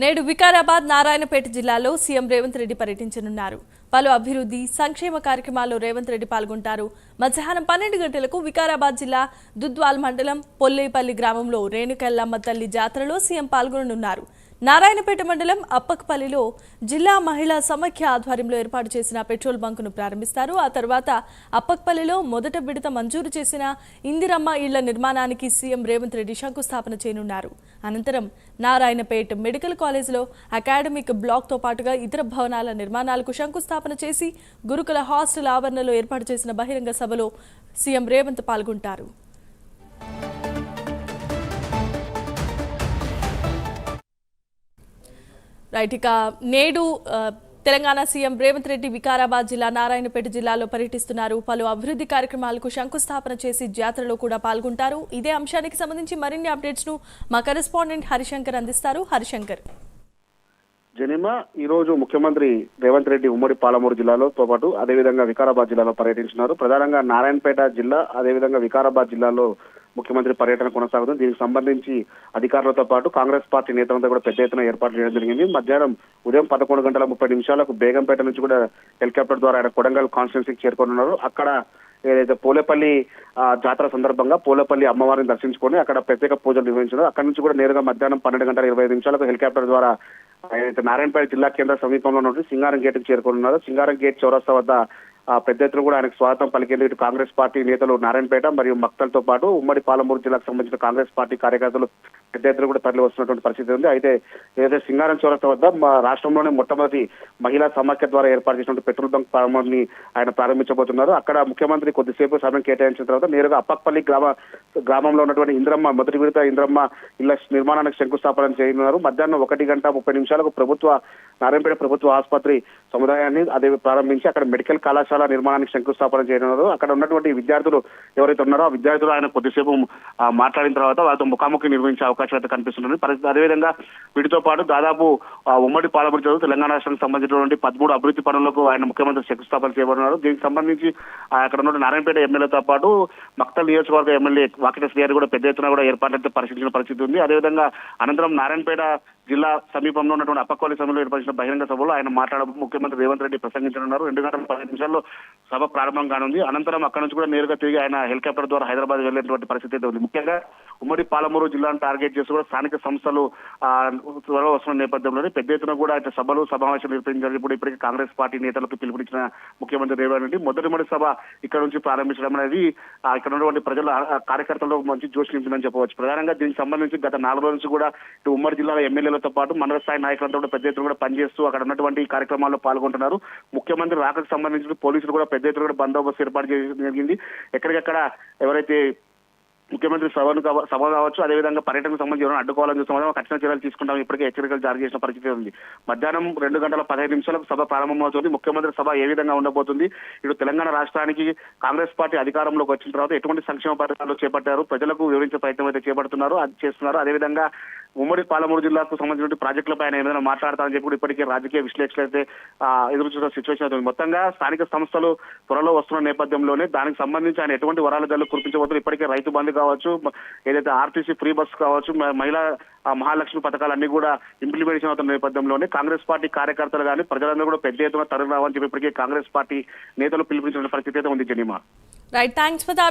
నేడు వికారాబాద్ నారాయణపేట జిల్లాలో సీఎం రేవంత్ రెడ్డి పర్యటించనున్నారు. పలు అభివృద్ధి సంక్షేమ కార్యక్రమాల్లో రేవంత్ రెడ్డి పాల్గొంటారు. మధ్యాహ్నం 12 గంటలకు వికారాబాద్ జిల్లా దుద్వాల్ మండలం పొల్లేపల్లి గ్రామంలో రేణుకెల్లమ్మ తల్లి జాతరలో సీఎం పాల్గొననున్నారు. నారాయణపేట మండలం అప్పక్పల్లిలో జిల్లా మహిళా సమైక్య ఆధ్వర్యంలో ఏర్పాటు చేసిన పెట్రోల్ బంకును ప్రారంభిస్తారు. ఆ తర్వాత అప్పక్పల్లిలో మొదట విడత మంజూరు చేసిన ఇందిరమ్మ ఇళ్ల నిర్మాణానికి సీఎం రేవంత్ రెడ్డి శంకుస్థాపన చేయనున్నారు. అనంతరం నారాయణపేట మెడికల్ కాలేజీలో అకాడమిక్ బ్లాక్తో పాటుగా ఇతర భవనాల నిర్మాణాలకు శంకుస్థాపన చేసి గురుకుల హాస్టల్ ఆవరణలో ఏర్పాటు చేసిన బహిరంగ సభలో సీఎం రేవంత్ పాల్గొంటారు. రైట్, ఇక నేడు తెలంగాణ సీఎం రేవంత్ రెడ్డి వికారాబాద్ జిల్లా నారాయణపేట జిల్లాలో పర్యటిస్తున్నారు. పలు అభివృద్ధి కార్యక్రమాలకు శంకుస్థాపన చేసి జాతరలో కూడా పాల్గొంటారు. ఇదే అంశానికి సంబంధించి మరిన్ని అప్డేట్స్ ను మా కరెస్పాండెంట్ హరిశంకర్ అందిస్తారు. హరిశంకర్. జనిమా ఈ రోజు ముఖ్యమంత్రి రేవంత్ రెడ్డి ఉమ్మడి పాలమూరు జిల్లాలో పాటు అదేవిధంగా వికారాబాద్ జిల్లాలో పర్యటించినారు. ప్రధానంగా నారాయణపేట జిల్లా అదేవిధంగా వికారాబాద్ జిల్లాలో ముఖ్యమంత్రి పర్యటన కొనసాగుతుంది. దీనికి సంబంధించి అధికారులతో పాటు కాంగ్రెస్ పార్టీ నేతలతో కూడా పెద్ద ఎత్తున ఏర్పాట్లు చేయడం జరిగింది. మధ్యాహ్నం ఉదయం 11:30 బేగంపేట నుంచి కూడా హెలికాప్టర్ ద్వారా ఆయన కొడంగల్ కాన్స్టిట్యున్సీకి చేరుకోనున్నారు. అక్కడ ఏదైతే పోలేపల్లి జాతర సందర్భంగా పోలేపల్లి అమ్మవారిని దర్శించుకొని అక్కడ ప్రత్యేక పూజలు నిర్వహించారు. అక్కడ నుంచి కూడా నేరుగా మధ్యాహ్నం 12:25 హెలికాప్టర్ ద్వారా ఏదైతే నారాయణపేట జిల్లా కేంద్ర సమీపంలో ఉన్నటువంటి సింగారం గేట్ కి చేరుకోనున్నారు. సింగారం గేట్ చౌరస్తా వద్ద పెద్ద ఎత్తున కూడా ఆయనకు స్వాగతం పలికేందుకు ఇటు కాంగ్రెస్ పార్టీ నేతలు నారాయణపేట మరియు మక్తల్తో పాటు ఉమ్మడి పాలమూరు జిల్లాకు సంబంధించిన కాంగ్రెస్ పార్టీ కార్యకర్తలు పెద్ద ఎత్తున కూడా తరలి వస్తున్నటువంటి పరిస్థితి ఉంది. అయితే ఏదైతే సింగారం చౌరస్తా వద్ద రాష్ట్రంలోనే మొట్టమొదటి మహిళా సమాఖ్య ద్వారా ఏర్పాటు చేసినటువంటి పెట్రోల్ బంక్ ప్రారంభాన్ని ఆయన ప్రారంభించబోతున్నారు. అక్కడ ముఖ్యమంత్రి కొద్దిసేపు సమయం కేటాయించిన తర్వాత నేరుగా అప్పక్పల్లి గ్రామంలో ఉన్నటువంటి ఇంద్రమ్మ మొదటి విడత ఇంద్రమ్మ ఇళ్ల నిర్మాణానికి శంకుస్థాపన చేయనున్నారు. మధ్యాహ్నం 1:30 నారాయణపేట ప్రభుత్వ ఆసుపత్రి సముదాయాన్ని అదే ప్రారంభించి అక్కడ మెడికల్ కళాశాల నిర్మాణానికి శంకుస్థాపన చేయనున్నారు. అక్కడ ఉన్నటువంటి విద్యార్థులు ఎవరైతే ఉన్నారో ఆ విద్యార్థులు ఆయన కొద్దిసేపు మాట్లాడిన తర్వాత వారితో ముఖాముఖి నిర్వహించే అవకాశం అయితే కనిపిస్తుంది. అదేవిధంగా వీటితో పాటు దాదాపు ఉమ్మడి పాలమూరు జిల్లా తెలంగాణ రాష్ట్రానికి సంబంధించినటువంటి 13 అభివృద్ధి పనులకు ఆయన ముఖ్యమంత్రి శంకుస్థాపన చేయబడుతున్నారు. దీనికి సంబంధించి అక్కడ ఉన్న నారాయణపేట ఎమ్మెల్యేతో పాటు మక్తల్ నియోజకవర్గ ఎమ్మెల్యే వాకిట శ్రీహరి కూడా పెద్ద ఎత్తున కూడా ఏర్పాట్లయితే పరిశీలించిన పరిస్థితి ఉంది. అదేవిధంగా అనంతరం నారాయణపేట జిల్లా సమీపంలో ఉన్నటువంటి అప్పక్పల్లి సమయంలో ఏర్పరిచిన బహిరంగ సభలో ఆయన ముఖ్యమంత్రి రేవంత్ రెడ్డి ప్రసంగించనున్నారు. 2:10 సభ ప్రారంభం కానుంది. అనంతరం అక్కడ నుంచి కూడా నేరుగా తిరిగి ఆయన హెలికాప్టర్ ద్వారా హైదరాబాద్ వెళ్లేటువంటి పరిస్థితి ఉంది. ముఖ్యంగా ఉమ్మడి పాలమూరు జిల్లాను టార్గెట్ చేసి కూడా స్థానిక సంస్థలు త్వరలో వస్తున్న నేపథ్యంలోనే పెద్ద ఎత్తున కూడా సభలు సమావేశాలు నిర్వహించారు. ఇప్పటికీ కాంగ్రెస్ పార్టీ నేతలకు పిలుపునిచ్చిన ముఖ్యమంత్రి రేవంత్ రెడ్డి మొదటి సభ ఇక్కడ నుంచి ప్రారంభించడం అనేది ఇక్కడ ఉన్నటువంటి ప్రజల కార్యకర్తల్లో మంచి జోష్ నింపిందని చెప్పవచ్చు. ప్రధానంగా దీనికి సంబంధించి గత 4 రోజుల నుంచి కూడా ఇటు ఉమ్మడి జిల్లాల ఎమ్మెల్యేలతో పాటు మండల స్థాయి నాయకులతో కూడా పెద్ద ఎత్తున కూడా పనిచేస్తూ అక్కడ ఉన్నటువంటి కార్యక్రమాల్లో పాల్గొంటున్నారు. ముఖ్యమంత్రి రాకకు సంబంధించిన పోలీసులు కూడా పెద్ద ఎత్తున కూడా బందోబస్తు ఏర్పాటు చేయడం జరిగింది. ఎక్కడికక్కడ ఎవరైతే ముఖ్యమంత్రి సభ కావచ్చు అదేవిధంగా పర్యటనకు సంబంధించి ఎవరైనా అడ్డుకోవాలని చూస్తున్నామో కఠిన చర్యలు తీసుకుంటాం ఇప్పటికే హెచ్చరికలు జారీ చేసిన పరిస్థితి ఉంది. మధ్యాహ్నం 2:15 సభ ప్రారంభమవుతుంది. ముఖ్యమంత్రి సభ ఏ విధంగా ఉండబోతుంది, ఇటు తెలంగాణ రాష్ట్రానికి కాంగ్రెస్ పార్టీ అధికారంలోకి వచ్చిన తర్వాత ఎటువంటి సంక్షేమ పథకాలు చేపట్టారు, ప్రజలకు వివరించే ప్రయత్నం అయితే చేపడుతున్నారు, అది చేస్తున్నారు. అదేవిధంగా ఉమ్మడి పాలమూరు జిల్లాకు సంబంధించిన ప్రాజెక్టులపై ఆయన ఏదైనా మాట్లాడతారని చెప్పి కూడా ఇప్పటికే రాజకీయ విశ్లేషకులు అయితే ఎదురు చూసిన సిచ్యువేషన్ అవుతుంది. మొత్తంగా స్థానిక సంస్థలు త్వరలో వస్తున్న నేపథ్యంలోనే దానికి సంబంధించి ఆయన ఎటువంటి వరాల జల్లు కురిపించబోతున్నారు. ఇప్పటికే రైతు బంధు కావచ్చు, ఏదైతే ఆర్టీసీ ఫ్రీ బస్ కావచ్చు, మహిళా మహాలక్ష్మి పథకాలన్నీ కూడా ఇంప్లిమెంటేషన్ అవుతున్న నేపథ్యంలోనే కాంగ్రెస్ పార్టీ కార్యకర్తలు కానీ ప్రజలందరూ కూడా పెద్ద ఎత్తున తరలి రావాలని చెప్పి ఇప్పటికే కాంగ్రెస్ పార్టీ నేతలు పిలుపునిచ్చిన పరిస్థితి అయితే ఉంది. జనిమా. Right, thanks for the